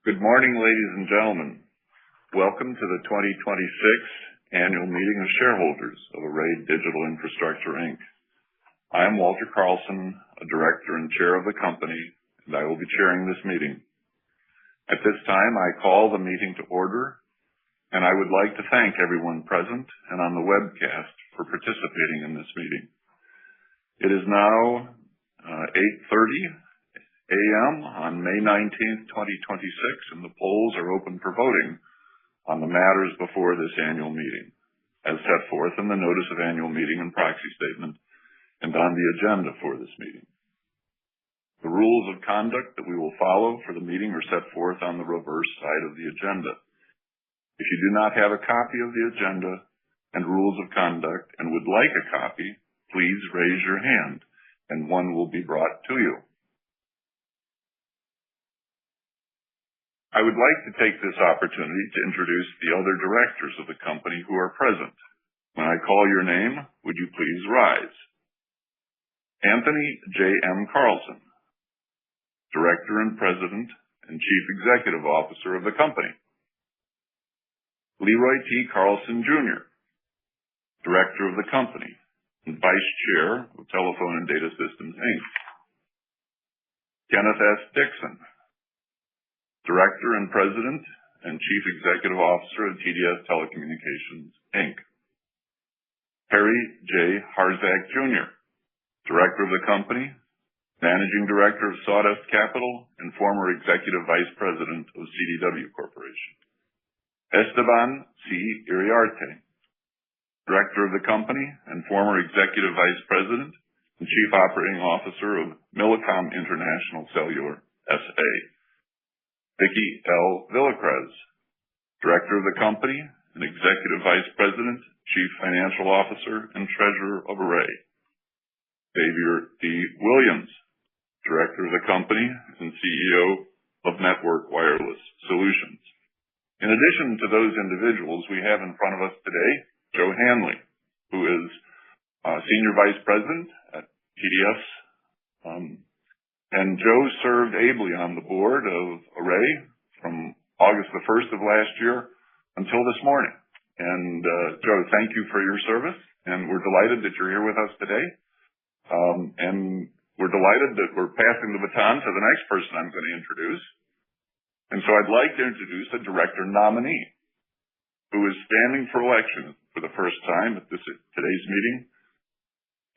Good morning, ladies and gentlemen. Welcome to the 2026 Annual Meeting of Shareholders of Array Digital Infrastructure, Inc. I am Walter Carlson, a director and chair of the company, and I will be chairing this meeting. At this time, I call the meeting to order, and I would like to thank everyone present and on the webcast for participating in this meeting. It is now 8:30 a.m. on May 19th, 2026, and the polls are open for voting on the matters before this annual meeting, as set forth in the Notice of Annual Meeting and Proxy Statement and on the agenda for this meeting. The rules of conduct that we will follow for the meeting are set forth on the reverse side of the agenda. If you do not have a copy of the agenda and rules of conduct and would like a copy, please raise your hand and one will be brought to you. I would like to take this opportunity to introduce the other directors of the company who are present. When I call your name, would you please rise? Anthony J. M. Carlson, Director and President and Chief Executive Officer of the company. Leroy T. Carlson, Jr., Director of the company and Vice Chair of Telephone and Data Systems, Inc. Kenneth S. Dixon, Director and President and Chief Executive Officer of TDS Telecommunications, Inc. Harry J. Harzak, Jr., Director of the company, Managing Director of Sawdust Capital, and former Executive Vice President of CDW Corporation. Esteban C. Iriarte, Director of the company and former Executive Vice President and Chief Operating Officer of Millicom International Cellular, S.A. Vicki L. Villacrez, Director of the company and Executive Vice President, Chief Financial Officer, and Treasurer of Array. Xavier D. Williams, Director of the company and CEO of Network Wireless Solutions. In addition to those individuals, we have in front of us today Joe Hanley, who is Senior Vice President at TDS. And Joe served ably on the board of Array from August the 1st of last year until this morning. And Joe, thank you for your service, and we're delighted that you're here with us today. And we're delighted that we're passing the baton to the next person I'm going to introduce. And so I'd like to introduce a director nominee who is standing for election for the first time at today's meeting,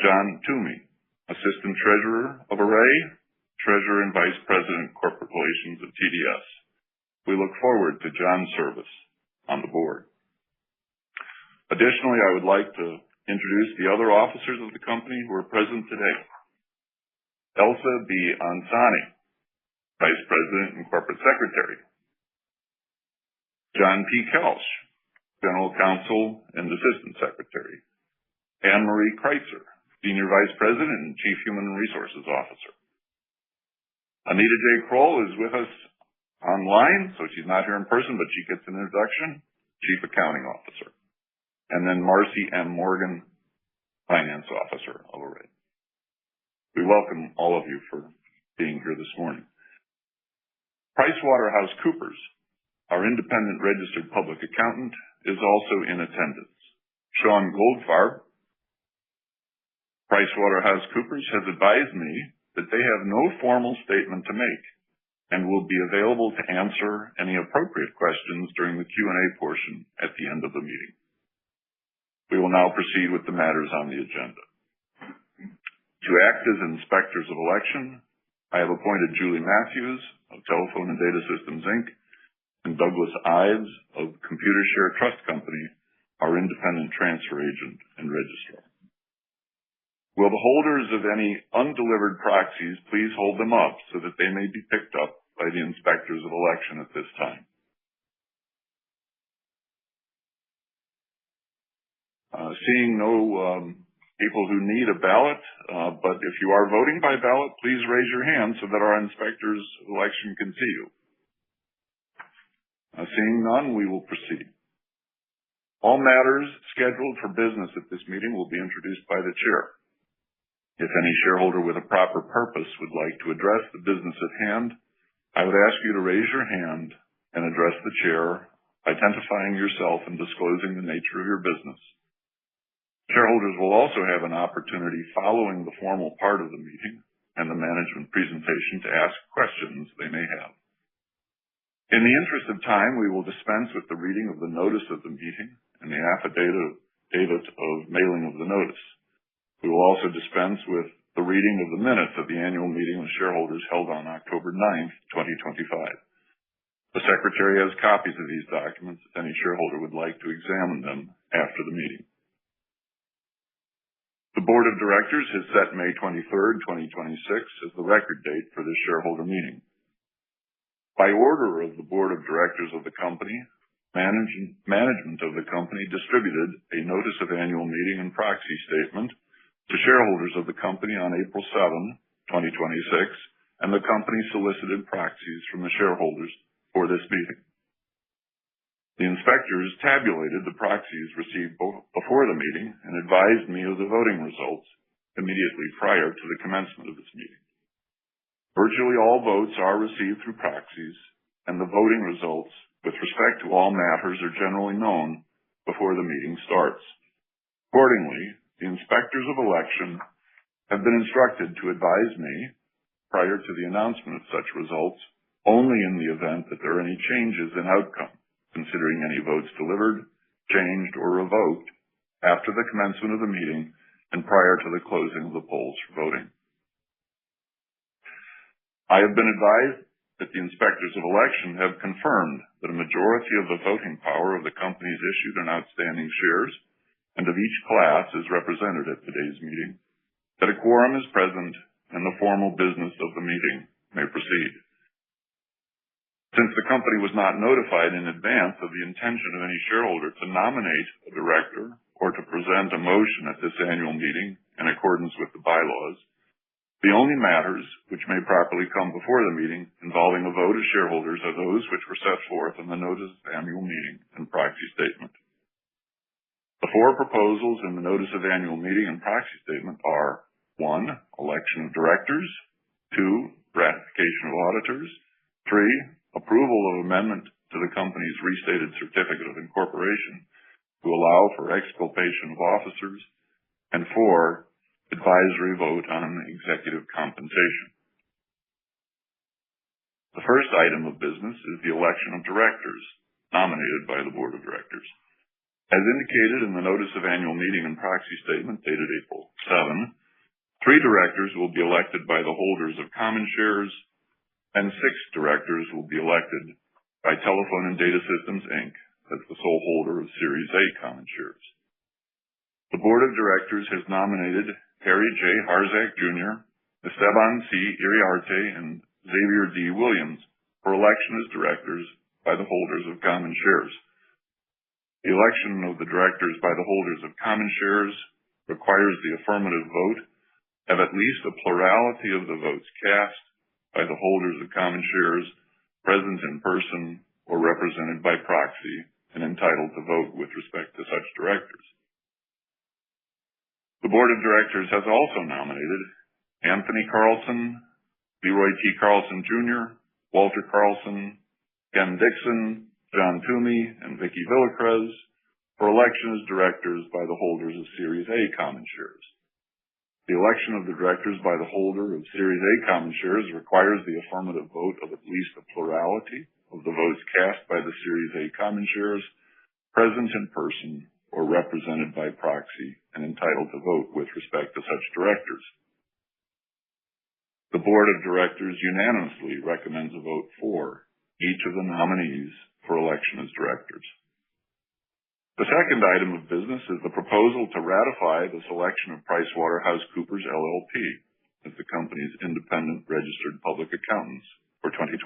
John Toomey, Assistant Treasurer of Array, Treasurer and Vice President, Corporate Relations of TDS. We look forward to John's service on the board. Additionally, I would like to introduce the other officers of the company who are present today. Elsa B. Ansani, Vice President and Corporate Secretary. John P. Kelsch, General Counsel and Assistant Secretary. Anne Marie Kreitzer, Senior Vice President and Chief Human Resources Officer. Anita J. Kroll is with us online, so she's not here in person, but she gets an introduction, Chief Accounting Officer. And then Marcy M. Morgan, Finance Officer of Array. We welcome all of you for being here this morning. PricewaterhouseCoopers, our independent registered public accountant, is also in attendance. Sean Goldfarb, PricewaterhouseCoopers, has advised me that they have no formal statement to make and will be available to answer any appropriate questions during the Q&A portion at the end of the meeting. We will now proceed with the matters on the agenda. To act as inspectors of election, I have appointed Julie Matthews of Telephone and Data Systems, Inc. and Douglas Ives of Computershare Trust Company, our independent transfer agent and registrar. Will the holders of any undelivered proxies please hold them up so that they may be picked up by the inspectors of election at this time? Seeing no people who need a ballot, but if you are voting by ballot, please raise your hand so that our inspectors of election can see you. Seeing none, we will proceed. All matters scheduled for business at this meeting will be introduced by the chair. If any shareholder with a proper purpose would like to address the business at hand, I would ask you to raise your hand and address the chair, identifying yourself and disclosing the nature of your business. Shareholders will also have an opportunity following the formal part of the meeting and the management presentation to ask questions they may have. In the interest of time, we will dispense with the reading of the notice of the meeting and the affidavit of mailing of the notice. We will also dispense with the reading of the minutes of the Annual Meeting of Shareholders held on October 9th, 2025. The Secretary has copies of these documents if any shareholder would like to examine them after the meeting. The Board of Directors has set May 23rd, 2026 as the record date for this shareholder meeting. By order of the Board of Directors of the company, management of the company distributed a notice of annual meeting and proxy statement to shareholders of the company on April 7, 2026, and the company solicited proxies from the shareholders for this meeting. The inspectors tabulated the proxies received before the meeting and advised me of the voting results immediately prior to the commencement of this meeting. Virtually all votes are received through proxies, and the voting results with respect to all matters are generally known before the meeting starts. Accordingly, the inspectors of election have been instructed to advise me, prior to the announcement of such results, only in the event that there are any changes in outcome, considering any votes delivered, changed, or revoked after the commencement of the meeting and prior to the closing of the polls for voting. I have been advised that the inspectors of election have confirmed that a majority of the voting power of the company's issued and outstanding shares and of each class is represented at today's meeting, that a quorum is present and the formal business of the meeting may proceed. Since the company was not notified in advance of the intention of any shareholder to nominate a director or to present a motion at this annual meeting in accordance with the bylaws, the only matters which may properly come before the meeting involving a vote of shareholders are those which were set forth in the notice of annual meeting and proxy statement. The four proposals in the notice of annual meeting and proxy statement are: 1. Election of directors. 2. Ratification of auditors. 3. Approval of amendment to the company's restated certificate of incorporation to allow for exculpation of officers. And 4. Advisory vote on executive compensation. The first item of business is the election of directors nominated by the Board of Directors. As indicated in the notice of annual meeting and proxy statement dated April 7, 3 directors will be elected by the holders of common shares, and 6 directors will be elected by Telephone and Data Systems, Inc. as the sole holder of Series A common shares. The Board of Directors has nominated Harry J. Harzak, Jr., Esteban C. Iriarte, and Xavier D. Williams for election as directors by the holders of common shares. The election of the directors by the holders of common shares requires the affirmative vote of at least a plurality of the votes cast by the holders of common shares present in person or represented by proxy and entitled to vote with respect to such directors. The Board of Directors has also nominated Anthony Carlson, Leroy T. Carlson, Jr., Walter Carlson, Ken Dixon, John Toomey, and Vicki Villacrez for election as directors by the holders of Series A common shares. The election of the directors by the holder of Series A common shares requires the affirmative vote of at least a plurality of the votes cast by the Series A common shares present in person or represented by proxy and entitled to vote with respect to such directors. The Board of Directors unanimously recommends a vote for each of the nominees for election as directors. The second item of business is the proposal to ratify the selection of PricewaterhouseCoopers LLP as the company's independent registered public accountants for 2026.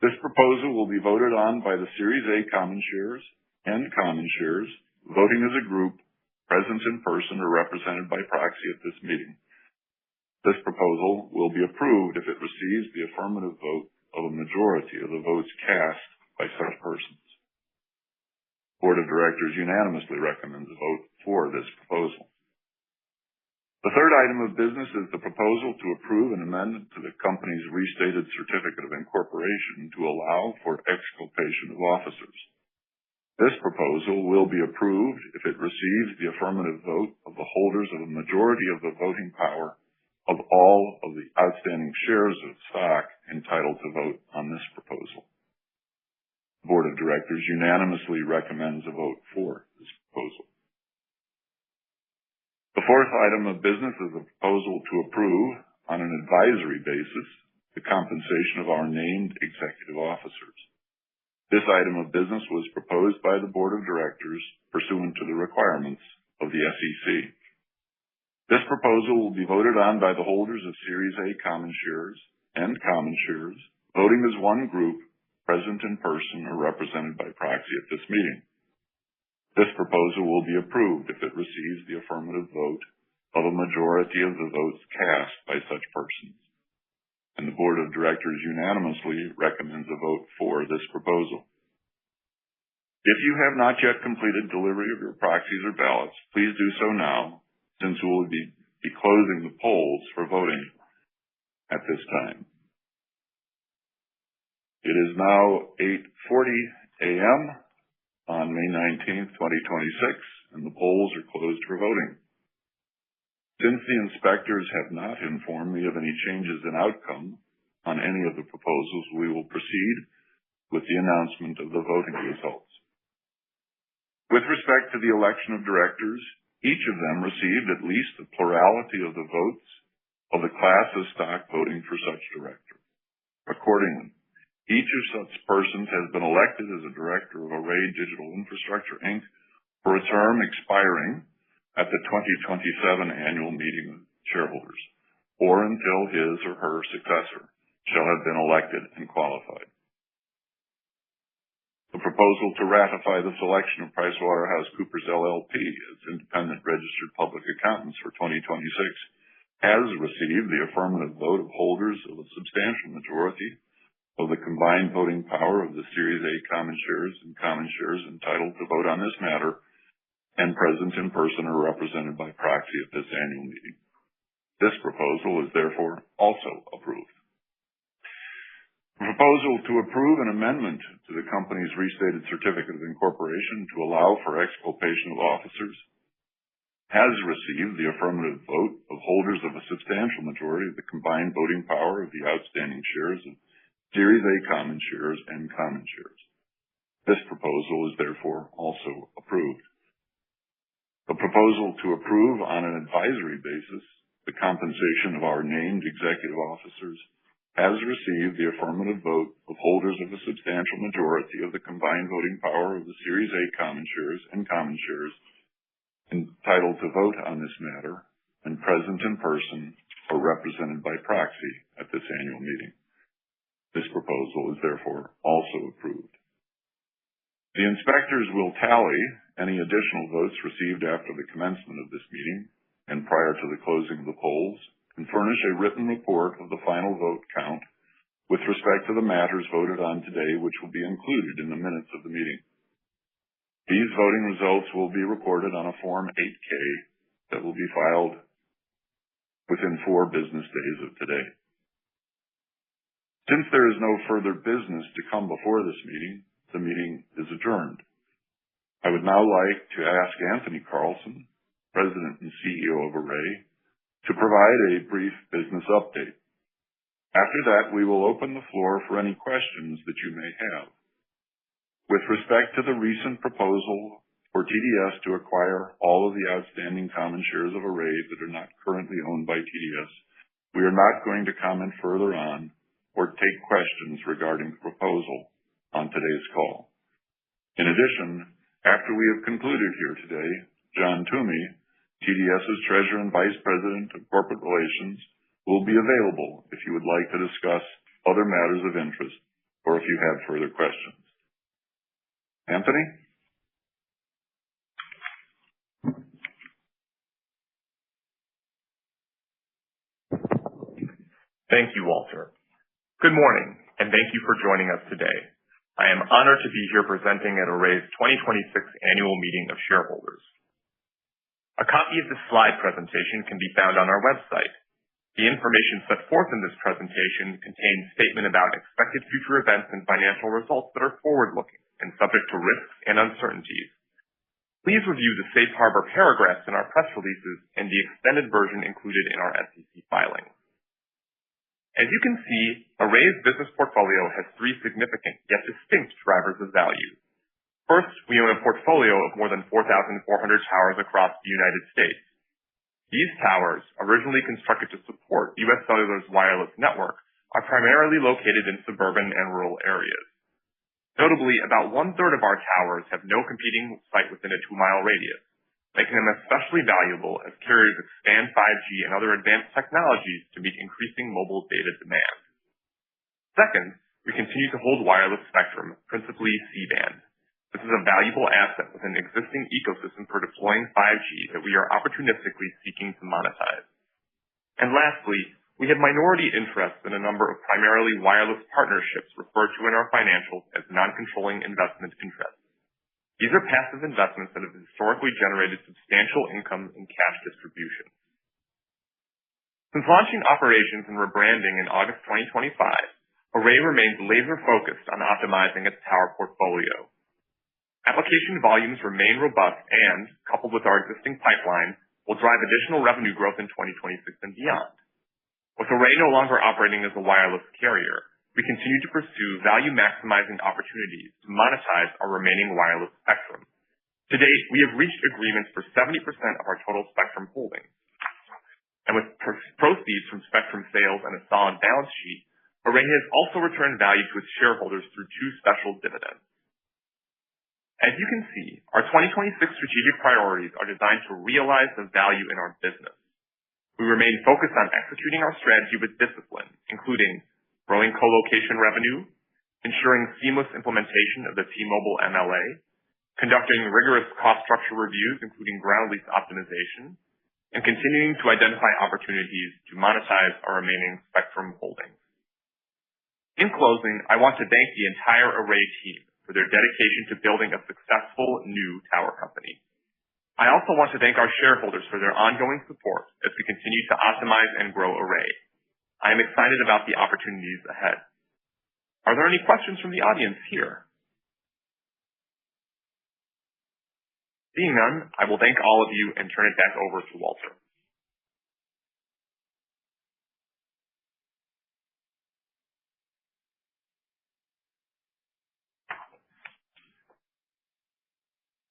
This proposal will be voted on by the Series A common shares and common shares voting as a group present in person or represented by proxy at this meeting. This proposal will be approved if it receives the affirmative vote of a majority of the votes cast by such persons. The Board of Directors unanimously recommends a vote for this proposal. The third item of business is the proposal to approve an amendment to the company's restated certificate of incorporation to allow for exculpation of officers. This proposal will be approved if it receives the affirmative vote of the holders of a majority of the voting power of all of the outstanding shares of stock entitled to vote on this proposal. The Board of Directors unanimously recommends a vote for this proposal. The fourth item of business is a proposal to approve, on an advisory basis, the compensation of our named executive officers. This item of business was proposed by the Board of Directors pursuant to the requirements of the SEC. This proposal will be voted on by the holders of Series A common shares and common shares, voting as one group, present in person or represented by proxy at this meeting. This proposal will be approved if it receives the affirmative vote of a majority of the votes cast by such persons. And the Board of Directors unanimously recommends a vote for this proposal. If you have not yet completed delivery of your proxies or ballots, please do so now, since we will be closing the polls for voting at this time. It is now 8:40 a.m. on May 19th, 2026, and the polls are closed for voting. Since the inspectors have not informed me of any changes in outcome on any of the proposals, we will proceed with the announcement of the voting results. With respect to the election of directors, each of them received at least a plurality of the votes of the class of stock voting for such director. Accordingly, each of such persons has been elected as a director of Array Digital Infrastructure, Inc. for a term expiring at the 2027 Annual Meeting of Shareholders, or until his or her successor shall have been elected and qualified. The proposal to ratify the selection of PricewaterhouseCoopers LLP as independent registered public accountants for 2026 has received the affirmative vote of holders of a substantial majority of the combined voting power of the Series A common shares and common shares entitled to vote on this matter and present in person or represented by proxy at this annual meeting. This proposal is therefore also approved. The proposal to approve an amendment to the company's restated certificate of incorporation to allow for exculpation of officers has received the affirmative vote of holders of a substantial majority of the combined voting power of the outstanding shares of Series A common shares and common shares. This proposal is therefore also approved. The proposal to approve on an advisory basis the compensation of our named executive officers has received the affirmative vote of holders of a substantial majority of the combined voting power of the Series A common shares and common shares entitled to vote on this matter and present in person or represented by proxy at this annual meeting. This proposal is therefore also approved. The inspectors will tally any additional votes received after the commencement of this meeting and prior to the closing of the polls and furnish a written report of the final vote count with respect to the matters voted on today, which will be included in the minutes of the meeting. These voting results will be reported on a Form 8-K that will be filed within 4 business days of today. Since there is no further business to come before this meeting, the meeting is adjourned. I would now like to ask Anthony Carlson, President and CEO of Array, to provide a brief business update. After that, we will open the floor for any questions that you may have. With respect to the recent proposal for TDS to acquire all of the outstanding common shares of Array that are not currently owned by TDS, we are not going to comment further on or take questions regarding the proposal on today's call. In addition, after we have concluded here today, John Toomey, TDS's Treasurer and Vice President of Corporate Relations, will be available if you would like to discuss other matters of interest or if you have further questions. Anthony? Thank you, Walter. Good morning, and thank you for joining us today. I am honored to be here presenting at Array's 2026 Annual Meeting of Shareholders. A copy of this slide presentation can be found on our website. The information set forth in this presentation contains statements about expected future events and financial results that are forward-looking and subject to risks and uncertainties. Please review the safe harbor paragraphs in our press releases and the extended version included in our SEC filings. As you can see, Array's business portfolio has three significant yet distinct drivers of value. First, we own a portfolio of more than 4,400 towers across the United States. These towers, originally constructed to support U.S. Cellular's wireless network, are primarily located in suburban and rural areas. Notably, about one-third of our towers have no competing site within a 2-mile radius, making them especially valuable as carriers expand 5G and other advanced technologies to meet increasing mobile data demand. Second, we continue to hold wireless spectrum, principally C-band. This is a valuable asset with an existing ecosystem for deploying 5G that we are opportunistically seeking to monetize. And lastly, we have minority interests in a number of primarily wireless partnerships referred to in our financials as non-controlling investment interests. These are passive investments that have historically generated substantial income and cash distributions. Since launching operations and rebranding in August 2025, Array remains laser-focused on optimizing its tower portfolio. Application volumes remain robust and, coupled with our existing pipeline, will drive additional revenue growth in 2026 and beyond. With Array no longer operating as a wireless carrier, we continue to pursue value-maximizing opportunities to monetize our remaining wireless spectrum. To date, we have reached agreements for 70% of our total spectrum holdings. And with proceeds from spectrum sales and a solid balance sheet, Array has also returned value to its shareholders through 2 special dividends. As you can see, our 2026 strategic priorities are designed to realize the value in our business. We remain focused on executing our strategy with discipline, including growing co-location revenue, ensuring seamless implementation of the T-Mobile MLA, conducting rigorous cost structure reviews, including ground lease optimization, and continuing to identify opportunities to monetize our remaining spectrum holdings. In closing, I want to thank the entire Array team for their dedication to building a successful new tower company. I also want to thank our shareholders for their ongoing support as we continue to optimize and grow Array. I am excited about the opportunities ahead. Are there any questions from the audience here? Seeing none, I will thank all of you and turn it back over to Walter.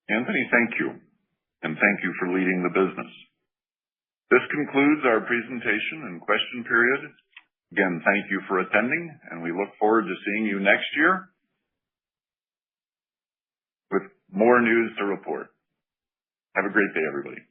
Anthony, thank you. And thank you for leading the business. This concludes our presentation and question period. Again, thank you for attending, and we look forward to seeing you next year with more news to report. Have a great day, everybody.